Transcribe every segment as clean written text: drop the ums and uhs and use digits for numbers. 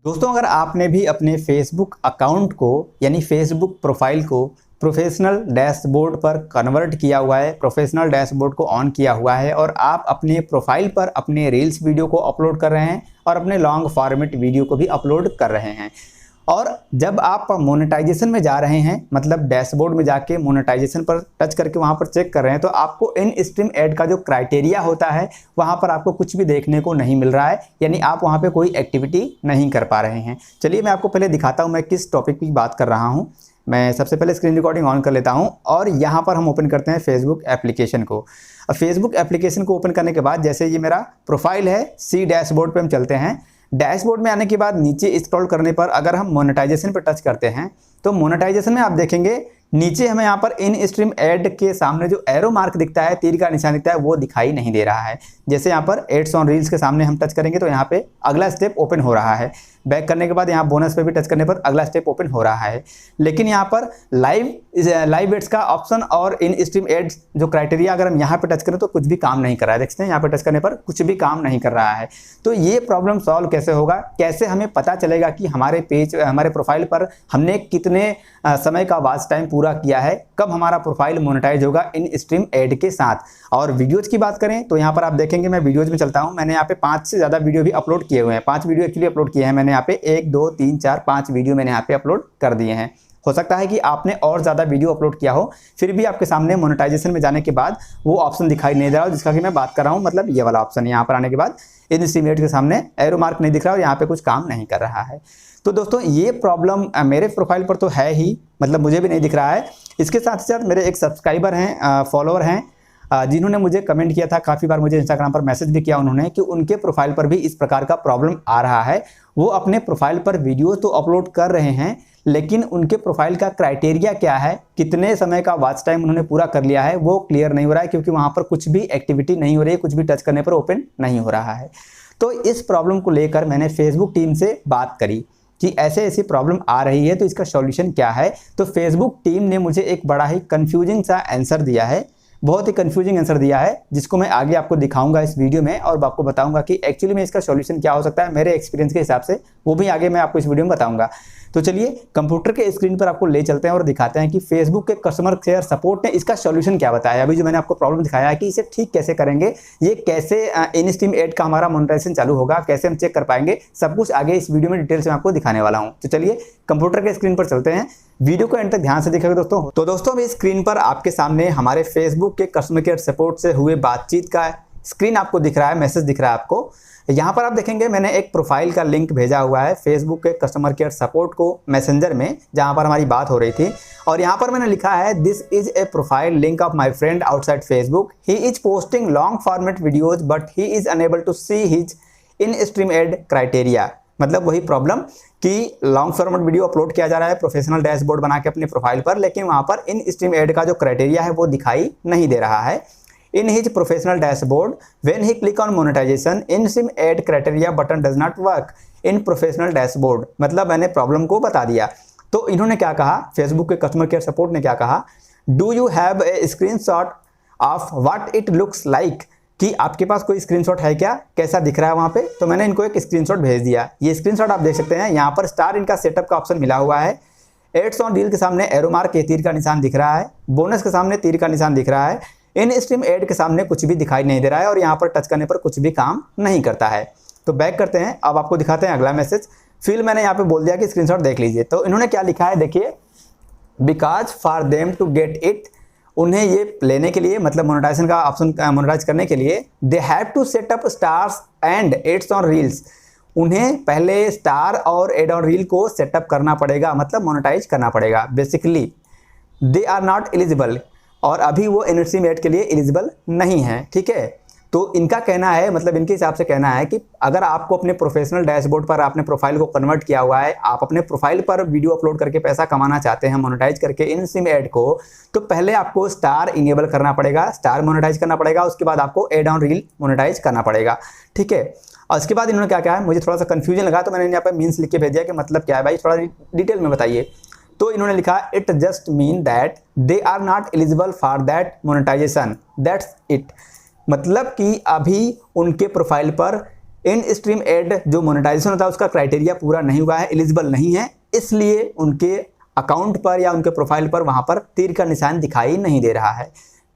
दोस्तों, अगर आपने भी अपने फेसबुक अकाउंट को यानी फेसबुक प्रोफाइल को प्रोफेशनल डैशबोर्ड पर कन्वर्ट किया हुआ है, प्रोफेशनल डैशबोर्ड को ऑन किया हुआ है और आप अपने प्रोफाइल पर अपने रील्स वीडियो को अपलोड कर रहे हैं और अपने लॉन्ग फॉर्मेट वीडियो को भी अपलोड कर रहे हैं, और जब आप मोनेटाइजेशन में जा रहे हैं, मतलब डैशबोर्ड में जाके मोनेटाइजेशन पर टच करके वहां पर चेक कर रहे हैं, तो आपको इन स्ट्रीम ऐड का जो क्राइटेरिया होता है वहां पर आपको कुछ भी देखने को नहीं मिल रहा है, यानी आप वहां पे कोई एक्टिविटी नहीं कर पा रहे हैं। चलिए मैं आपको पहले दिखाता हूं मैं किस टॉपिक की बात कर रहा हूं। मैं सबसे पहले स्क्रीन रिकॉर्डिंग ऑन कर लेता हूं और यहाँ पर हम ओपन करते हैं फेसबुक एप्लीकेशन को। अब फेसबुक एप्लीकेशन को ओपन करने के बाद जैसे ये मेरा प्रोफाइल है, सी डैशबोर्ड पे हम चलते हैं। डैशबोर्ड में आने के बाद नीचे स्क्रॉल करने पर अगर हम मोनेटाइजेशन पर टच करते हैं तो मोनेटाइजेशन में आप देखेंगे नीचे हमें यहाँ पर इन स्ट्रीम ऐड के सामने जो एरो मार्क दिखता है, तीर का निशान दिखता है, वो दिखाई नहीं दे रहा है। जैसे यहाँ पर एड्स ऑन रील्स के सामने हम टच करेंगे तो यहाँ पे अगला स्टेप ओपन हो रहा है। बैक करने के बाद यहाँ बोनस पे भी टच करने पर अगला स्टेप ओपन हो रहा है। लेकिन यहाँ पर लाइव एड्स का ऑप्शन और इन स्ट्रीम एड्स जो क्राइटेरिया अगर हम यहाँ पे टच करें तो कुछ भी काम नहीं कर रहा है। देखते हैं यहाँ पे टच करने पर कुछ भी काम नहीं कर रहा है। तो ये प्रॉब्लम सॉल्व कैसे होगा, कैसे हमें पता चलेगा कि हमारे प्रोफाइल पर हमने कितने समय का वॉच टाइम पूरा किया है, कब हमारा प्रोफाइल मोनेटाइज होगा इन स्ट्रीम ऐड के साथ। और वीडियोज की बात करें तो यहाँ पर आप देखेंगे मैं वीडियोज में चलता हूँ। मैंने यहाँ पे 5 से ज़्यादा वीडियो भी अपलोड किए हुए हैं। 5 वीडियो एक्चुअली अपलोड किए हैं मैंने यहाँ पे, 1 2 3 4 5 वीडियो मैंने यहाँ पे अपलोड कर दिए हैं। हो सकता है कि आपने और ज़्यादा वीडियो अपलोड किया हो, फिर भी आपके सामने मोनेटाइजेशन में जाने के बाद वो ऑप्शन दिखाई नहीं दे रहा हो जिसका कि मैं बात कर रहा हूँ, मतलब ये वाला ऑप्शन। यहाँ पर आने के बाद इन स्ट्रीम ऐड के सामने एरो मार्क नहीं दिख रहा और यहाँ पे कुछ काम नहीं कर रहा है। तो दोस्तों ये प्रॉब्लम मेरे प्रोफाइल पर तो है ही, मतलब मुझे भी नहीं दिख रहा है। इसके साथ साथ मेरे एक सब्सक्राइबर हैं, फॉलोअर हैं, जिन्होंने मुझे कमेंट किया था, काफ़ी बार मुझे इंस्टाग्राम पर मैसेज भी किया उन्होंने कि उनके प्रोफाइल पर भी इस प्रकार का प्रॉब्लम आ रहा है। वो अपने प्रोफाइल पर वीडियो तो अपलोड कर रहे हैं लेकिन उनके प्रोफाइल का क्राइटेरिया क्या है, कितने समय का वॉच टाइम उन्होंने पूरा कर लिया है, वो क्लियर नहीं हो रहा है, क्योंकि वहाँ पर कुछ भी एक्टिविटी नहीं हो रही है, कुछ भी टच करने पर ओपन नहीं हो रहा है। तो इस प्रॉब्लम को लेकर मैंने फेसबुक टीम से बात करी कि ऐसे ऐसी प्रॉब्लम आ रही है तो इसका सॉल्यूशन क्या है। तो फेसबुक टीम ने मुझे एक बड़ा ही कंफ्यूजिंग सा आंसर दिया है, बहुत ही कंफ्यूजिंग आंसर दिया है, जिसको मैं आगे आपको दिखाऊंगा इस वीडियो में और आपको बताऊंगा कि एक्चुअली में इसका सॉल्यूशन क्या हो सकता है मेरे एक्सपीरियंस के हिसाब से, वो भी आगे मैं आपको इस वीडियो में बताऊंगा। तो चलिए कंप्यूटर के स्क्रीन पर आपको ले चलते हैं और दिखाते हैं कि फेसबुक के कस्टमर केयर सपोर्ट ने इसका सॉल्यूशन क्या बताया। अभी जो मैंने आपको प्रॉब्लम दिखाया है कि इसे ठीक कैसे करेंगे, ये कैसे इन स्ट्रीम ऐड का हमारा मोनेटाइजेशन चालू होगा, कैसे हम चेक कर पाएंगे, सब कुछ आगे इस वीडियो में डिटेल से मैं आपको दिखाने वाला हूँ। तो चलिए कंप्यूटर के स्क्रीन पर चलते हैं, वीडियो को एंड तक ध्यान से देखिएगा दोस्तों। तो दोस्तों अभी स्क्रीन पर आपके सामने हमारे फेसबुक के कस्टमर केयर सपोर्ट से हुए बातचीत का स्क्रीन आपको दिख रहा है, मैसेज दिख रहा है आपको। यहाँ पर आप देखेंगे मैंने एक प्रोफाइल का लिंक भेजा हुआ है फेसबुक के कस्टमर केयर सपोर्ट को मैसेंजर में, जहाँ पर हमारी बात हो रही थी। और यहाँ पर मैंने लिखा है this is a profile link of my friend outside Facebook, he is posting long format videos but he is unable to see his in stream ad criteria. मतलब वही प्रॉब्लम कि लॉन्ग फॉर्मेट वीडियो अपलोड किया जा रहा है professional dashboard बना के अपने प्रोफाइल पर, लेकिन वहाँ पर इन स्ट्रीम ऐड का जो क्राइटेरिया है वो दिखाई नहीं दे रहा है। In his professional dashboard, when he click on monetization, in sim add criteria button does not work in professional dashboard। मतलब मैंने प्रॉब्लम को बता दिया। तो इन्होंने क्या कहा, फेसबुक के कस्टमर केयर सपोर्ट ने क्या कहा, do you have a screenshot of what it looks like, कि आपके पास कोई स्क्रीनशॉट है क्या, कैसा दिख रहा है वहाँ पे। तो मैंने इनको एक स्क्रीनशॉट भेज दिया। ये स्क्रीनशॉट आप देख सकते हैं, यहाँ पर स्टार इनका सेटअप का ऑप्शन मिला हुआ है, एड्स ऑन रील के सामने एरो मार्क के तीर का निशान दिख रहा है, बोनस के सामने तीर का निशान दिख रहा है, इन स्ट्रीम ऐड के सामने कुछ भी दिखाई नहीं दे रहा है और यहाँ पर टच करने पर कुछ भी काम नहीं करता है। तो बैक करते हैं, अब आपको दिखाते हैं अगला मैसेज। फिर मैंने यहाँ पे बोल दिया कि स्क्रीनशॉट देख लीजिए। तो इन्होंने क्या लिखा है देखिए, because for them to get it, उन्हें ये लेने के लिए, मतलब मोनेटाइजेशन का ऑप्शन मोनेटाइज करने के लिए, they have to set up stars and ads on reels, उन्हें पहले स्टार और एड ऑन रील को सेटअप करना पड़ेगा, मतलब मोनेटाइज करना पड़ेगा। Basically they are not eligible, और अभी वो इन स्ट्रीम ऐड के लिए एलिजिबल नहीं है। ठीक है, तो इनका कहना है, मतलब इनके हिसाब से कहना है कि अगर आपको अपने प्रोफेशनल डैशबोर्ड पर आपने प्रोफाइल को कन्वर्ट किया हुआ है, आप अपने प्रोफाइल पर वीडियो अपलोड करके पैसा कमाना चाहते हैं मोनेटाइज करके इन स्ट्रीम ऐड को, तो पहले आपको स्टार इनेबल करना पड़ेगा, स्टार मोनेटाइज करना पड़ेगा, उसके बाद आपको एड ऑन रील मोनेटाइज करना पड़ेगा। ठीक है, और उसके बाद इन्होंने क्या कहा है, मुझे थोड़ा सा कंफ्यूजन लगा तो मैंने यहाँ पर मीन्स लिख के भेज दिया कि मतलब क्या है भाई, थोड़ा डिटेल में बताइए। तो इन्होंने लिखा it just mean that they are not eligible for that monetisation, that's it. मतलब कि अभी उनके प्रोफाइल पर इन स्ट्रीम एड जो मोनेटाइजेशन होता है उसका क्राइटेरिया पूरा नहीं हुआ है, एलिजिबल नहीं है, इसलिए उनके अकाउंट पर या उनके प्रोफाइल पर वहां पर तीर का निशान दिखाई नहीं दे रहा है।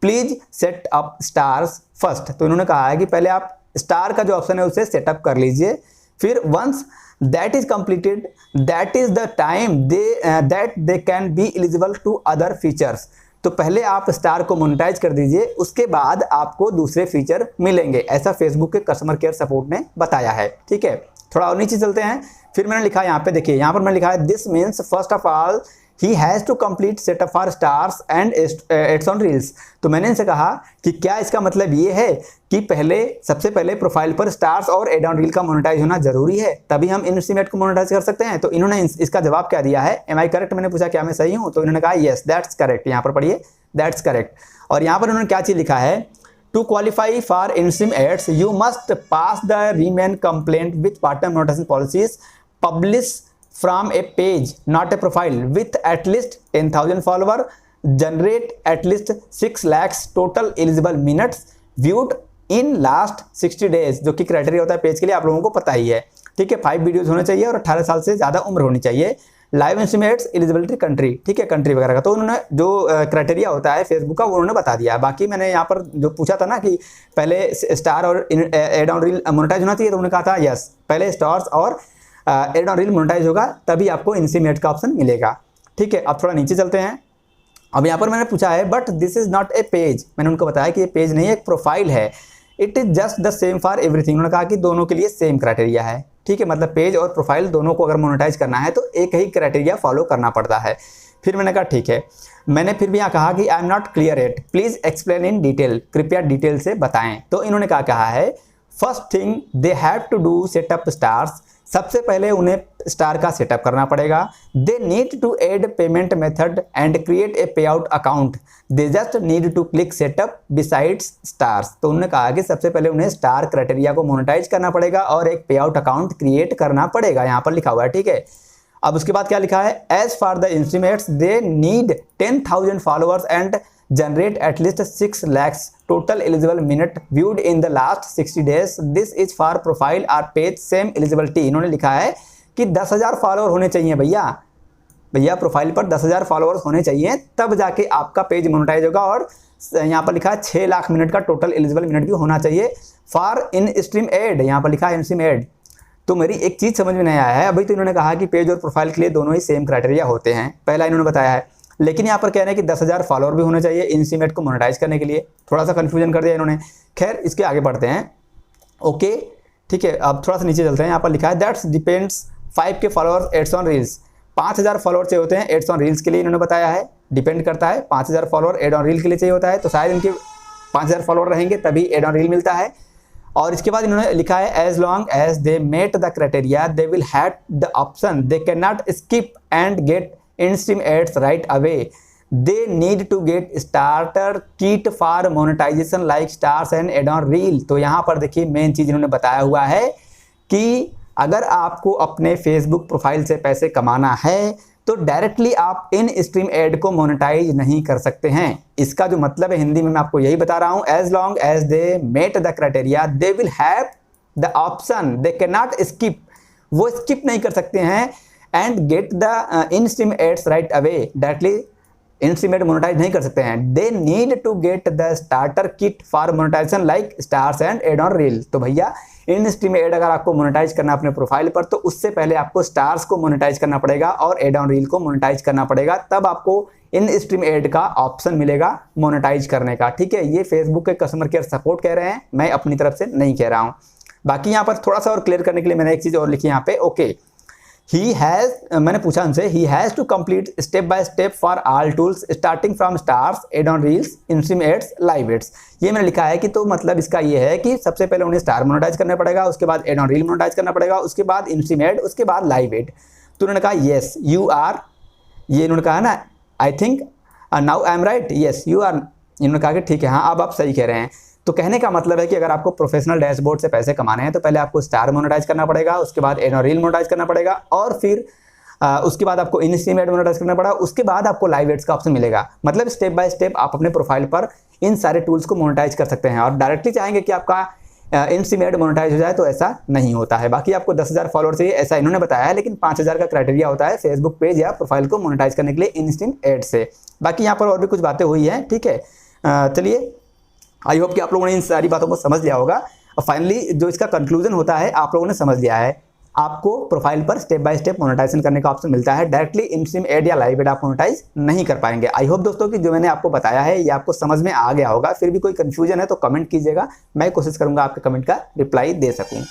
Please set up stars first, तो इन्होंने कहा है कि पहले आप स्टार का जो ऑप्शन है उसे सेटअप कर लीजिए, फिर once that is completed that is the time they can be eligible to other features. तो पहले आप स्टार को मोनेटाइज कर दीजिए, उसके बाद आपको दूसरे फीचर मिलेंगे, ऐसा फेसबुक के कस्टमर केयर सपोर्ट ने बताया है। ठीक है, थोड़ा और नीचे चलते हैं। फिर मैंने लिखा यहाँ पे, देखिए यहाँ पर मैंने लिखा है this means first of all he has to complete setup for stars and ads on reels. तो मैंने इनसे कहा कि क्या इसका मतलब ये है कि सबसे पहले प्रोफाइल पर स्टार्स और एड ऑन रील का मोनेटाइज होना जरूरी है, तभी हम इनस्ट्रीमेट को मोनेटाइज कर सकते हैं। तो इन्होंने इसका जवाब क्या दिया है, एम आई करेक्ट, मैंने पूछा क्या मैं सही हूँ, तो इन्होंने कहा येस दैट्स करेक्ट। यहाँ पर पढ़िए दैट्स करेक्ट। और यहाँ पर उन्होंने क्या चीज़ लिखा है, to qualify for instream ads you must pass the remain compliant with partner monetisation policies publish from a page not a profile with at least 10,000 follower, generate at least 6 lakhs total eligible minutes viewed in last 60 days, जो कि criteria होता है page के लिए, आप लोगों को पता ही है। ठीक है, 5 वीडियोस होने चाहिए और 18 साल से ज़्यादा उम्र होनी चाहिए। लाइव इंस्ट्रीमेट्स एलिजिबिलिटी कंट्री, ठीक है, कंट्री वगैरह का तो उन्होंने जो क्राइटेरिया होता है फेसबुक का वो उन्होंने बता दिया। बाकी मैंने यहाँ पर जो पूछा था ना कि पहले स्टार और एड ऑन रील मोनेटाइज होना चाहिए, तो उन्होंने कहा था यस पहले स्टार्स और एड ऑन रील मोनेटाइज होगा तभी आपको इनस्ट्रीमेट का ऑप्शन मिलेगा। ठीक है, अब थोड़ा नीचे चलते हैं। अब यहाँ पर मैंने पूछा है but this is not a page, मैंने उनको बताया कि ये पेज नहीं है, एक प्रोफाइल है। It is just the same for everything, उन्होंने कहा कि दोनों के लिए सेम क्राइटेरिया है। ठीक है, मतलब पेज और प्रोफाइल दोनों को अगर मोनेटाइज करना है तो एक ही क्राइटेरिया फॉलो करना पड़ता है। फिर मैंने कहा ठीक है, मैंने फिर भी यहाँ कहा कि I am not clear it, please explain in detail, कृपया डिटेल से बताएं। तो इन्होंने क्या कहा है, first thing they have to do setup stars, सबसे पहले उन्हें स्टार का सेटअप करना पड़ेगा। They need to add payment method and create a pay out account, they just need to click setup besides stars. तो उन्होंने कहा कि सबसे पहले उन्हें स्टार क्राइटेरिया को मोनेटाइज करना पड़ेगा और एक पे आउट अकाउंट क्रिएट करना पड़ेगा, यहाँ पर लिखा हुआ है। ठीक है, अब उसके बाद क्या लिखा है, as for the instream ads they need 10,000 followers and generate at least 6 lakhs total eligible minute viewed in the last 60 days. This is for profile or page same eligibility. इन्होंने लिखा है कि 10,000 फॉलोअर होने चाहिए भैया प्रोफाइल पर 10,000 फॉलोअर्स होने चाहिए, तब जाके आपका पेज मोनेटाइज होगा। और यहाँ पर लिखा है 6 लाख मिनट का टोटल एलिजिबल मिनट भी होना चाहिए फॉर इन स्ट्रीम एड, यहाँ पर लिखा है इन स्ट्रीम एड। तो मेरी एक चीज़ समझ में नहीं आया है, अभी तो इन्होंने कहा कि पेज और प्रोफाइल के लिए दोनों ही सेम क्राइटेरिया होते हैं, पहला इन्होंने बताया है, लेकिन यहाँ पर कह रहे हैं कि 10,000 फॉलोअर भी होने चाहिए इनस्ट्रीमेट को मोनेटाइज करने के लिए। थोड़ा सा कंफ्यूजन कर दिया इन्होंने। खैर, इसके आगे बढ़ते हैं। ओके, ठीक है, अब थोड़ा सा नीचे चलते हैं। यहाँ पर लिखा है that's depends 5K followers ads on reels, 5,000 follower चाहिए होते हैं एड्स ऑन रील्स के लिए, इन्होंने बताया है। डिपेंड करता है, 5,000 फॉलोअर एड ऑन रील के लिए चाहिए होता है, तो शायद इनके 5,000 फॉलोअर रहेंगे तभी एड ऑन रील मिलता है। और इसके बाद इन्होंने लिखा है as long as they met the criteria they will have the option, they can not skip and get in-stream ads right away. They need to get starter kit for monetization like stars and add-on reel. तो यहाँ पर देखिए main चीज़ इन्होंने बताया हुआ है कि अगर आपको अपने फेसबुक प्रोफाइल से पैसे कमाना है तो डायरेक्टली आप इन स्ट्रीम एड को मोनेटाइज नहीं कर सकते हैं। इसका जो मतलब है हिंदी में मैं आपको यही बता रहा हूँ, as long as they met the criteria they will have the option, they can not skip, वो स्किप नहीं कर सकते हैं and get the in-stream ads right away, directly in-stream ad monetise नहीं कर सकते हैं। They need to get the starter kit for monetisation like stars and ad on reel. तो भैया in-stream ad अगर आपको मोनेटाइज करना अपने प्रोफाइल पर तो उससे पहले आपको स्टार्स को मोनेटाइज करना पड़ेगा और एड ऑन रील को मोनेटाइज करना पड़ेगा, तब आपको in-stream ad का ऑप्शन मिलेगा मोनेटाइज करने का। ठीक है, ये फेसबुक के कस्टमर केयर सपोर्ट कह रहे हैं, मैं अपनी तरफ से नहीं कह रहा हूँ। बाकी यहाँ पर थोड़ा सा और क्लियर करने के लिए मैंने एक चीज़ और लिखी यहाँ पे। ओके, he has, मैंने पूछा उनसे, he has to complete step by step for all tools starting from stars, add on reels, in-stream ads, live ads। ये मैंने लिखा है कि तो मतलब इसका ये है कि सबसे पहले उन्हें स्टार मोनेटाइज करना पड़ेगा, उसके बाद एड ऑन रील मोनेटाइज करना पड़ेगा, उसके बाद in-stream ad, उसके बाद लाइव एड। तो उन्होंने कहा येस यू आर, ये इन्होंने कहा ना, I think now I am right, yes you are, इन्होंने कहा कि ठीक है, हाँ अब आप सही कह रहे हैं। तो कहने का मतलब है कि अगर आपको प्रोफेशनल डैशबोर्ड से पैसे कमाने हैं तो पहले आपको स्टार मोनेटाइज करना पड़ेगा, उसके बाद एड ऑन रील मोनेटाइज करना पड़ेगा, और फिर उसके बाद आपको इन-स्ट्रीम एड मोनेटाइज करना पड़ेगा, उसके बाद आपको लाइव एड्स का ऑप्शन मिलेगा। मतलब स्टेप बाय स्टेप आप अपने प्रोफाइल पर इन सारे टूल्स को मोनेटाइज कर सकते हैं। और डायरेक्टली चाहेंगे कि आपका इंस्टेंट ऐड मोनेटाइज हो जाए, तो ऐसा नहीं होता है। बाकी आपको 10,000 फॉलोअर चाहिए ऐसा इन्होंने बताया है, लेकिन 5,000 का क्राइटेरिया होता है फेसबुक पेज या प्रोफाइल को मोनेटाइज करने के लिए इंस्टेंट ऐड से। बाकी यहाँ पर और भी कुछ बातें हुई हैं, ठीक है। चलिए, आई होप कि आप लोगों ने इन सारी बातों को समझ लिया होगा। और फाइनली जो इसका कंक्लूजन होता है, आप लोगों ने समझ लिया है, आपको प्रोफाइल पर स्टेप बाय स्टेप मोनेटाइजेशन करने का ऑप्शन मिलता है। डायरेक्टली इन-स्ट्रीम ऐड या लाइव ऐड आप मोनेटाइज नहीं कर पाएंगे। आई होप दोस्तों कि जो मैंने आपको बताया है ये आपको समझ में आ गया होगा। फिर भी कोई कंफ्यूजन है तो कमेंट कीजिएगा, मैं कोशिश करूंगा आपके कमेंट का रिप्लाई दे सकूं।